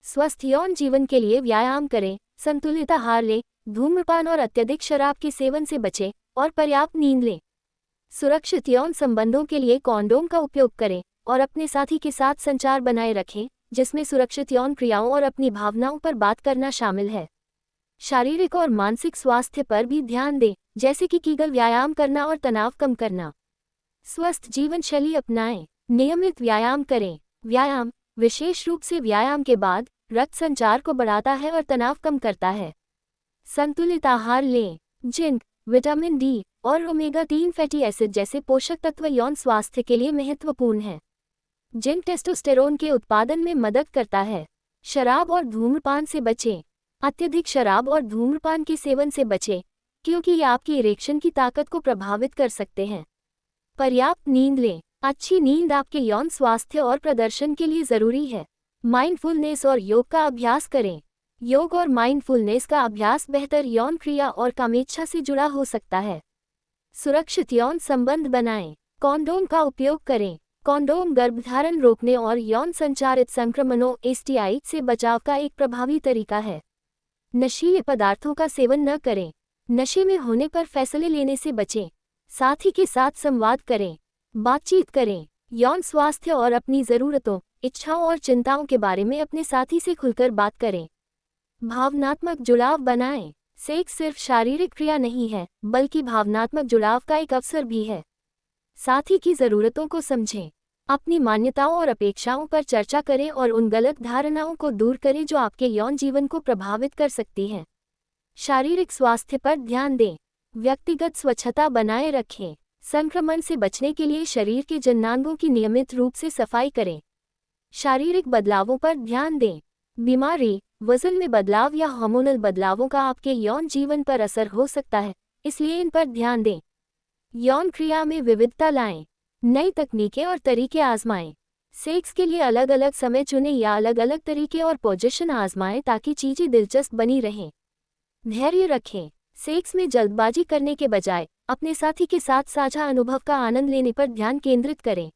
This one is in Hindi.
स्वस्थ यौन जीवन के लिए व्यायाम करें, संतुलित आहार लें, धूम्रपान और अत्यधिक शराब के सेवन से बचें और पर्याप्त नींद लें। सुरक्षित यौन संबंधों के लिए कॉन्डोम का उपयोग करें और अपने साथी के साथ संचार बनाए रखें, जिसमें सुरक्षित यौन क्रियाओं और अपनी भावनाओं पर बात करना शामिल है। शारीरिक और मानसिक स्वास्थ्य पर भी ध्यान दें, जैसे कि कीगल व्यायाम करना और तनाव कम करना। स्वस्थ जीवन शैली अपनाएं, नियमित व्यायाम करें। व्यायाम, विशेष रूप से व्यायाम के बाद, रक्त संचार को बढ़ाता है और तनाव कम करता है। संतुलित आहार लें। जिंक, विटामिन डी और ओमेगा-3 फैटी एसिड जैसे पोषक तत्व यौन स्वास्थ्य के लिए महत्वपूर्ण हैं। जिंक टेस्टोस्टेरोन के उत्पादन में मदद करता है। शराब और धूम्रपान से बचें। अत्यधिक शराब और धूम्रपान के सेवन से बचें, क्योंकि ये आपकी इरेक्शन की ताकत को प्रभावित कर सकते हैं। पर्याप्त नींद लें। अच्छी नींद आपके यौन स्वास्थ्य और प्रदर्शन के लिए ज़रूरी है। माइंडफुलनेस और योग का अभ्यास करें। योग और माइंडफुलनेस का अभ्यास बेहतर यौन क्रिया और कामेच्छा से जुड़ा हो सकता है। सुरक्षित यौन संबंध बनाएं। कॉन्डोम का उपयोग करें। कॉन्डोम गर्भधारण रोकने और यौन संचारित संक्रमणों (STI) से बचाव का एक प्रभावी तरीका है। नशीले पदार्थों का सेवन न करें। नशे में होने पर फैसले लेने से बचें। साथी के साथ संवाद करें, बातचीत करें। यौन स्वास्थ्य और अपनी ज़रूरतों, इच्छाओं और चिंताओं के बारे में अपने साथी से खुलकर बात करें। भावनात्मक जुड़ाव बनाएं। सेक्स सिर्फ शारीरिक क्रिया नहीं है, बल्कि भावनात्मक जुड़ाव का एक अवसर भी है। साथी की ज़रूरतों को समझें। अपनी मान्यताओं और अपेक्षाओं पर चर्चा करें और उन गलत धारणाओं को दूर करें जो आपके यौन जीवन को प्रभावित कर सकती हैं। शारीरिक स्वास्थ्य पर ध्यान दें। व्यक्तिगत स्वच्छता बनाए रखें। संक्रमण से बचने के लिए शरीर के जननांगों की नियमित रूप से सफाई करें। शारीरिक बदलावों पर ध्यान दें। बीमारी, वजन में बदलाव या हार्मोनल बदलावों का आपके यौन जीवन पर असर हो सकता है, इसलिए इन पर ध्यान दें। यौन क्रिया में विविधता लाएं। नई तकनीकें और तरीके आजमाएं। सेक्स के लिए अलग अलग समय चुनें या अलग अलग तरीके और पोजीशन आजमाएं ताकि चीजें दिलचस्प बनी रहें। धैर्य रखें। सेक्स में जल्दबाजी करने के बजाय अपने साथी के साथ साझा अनुभव का आनंद लेने पर ध्यान केंद्रित करें।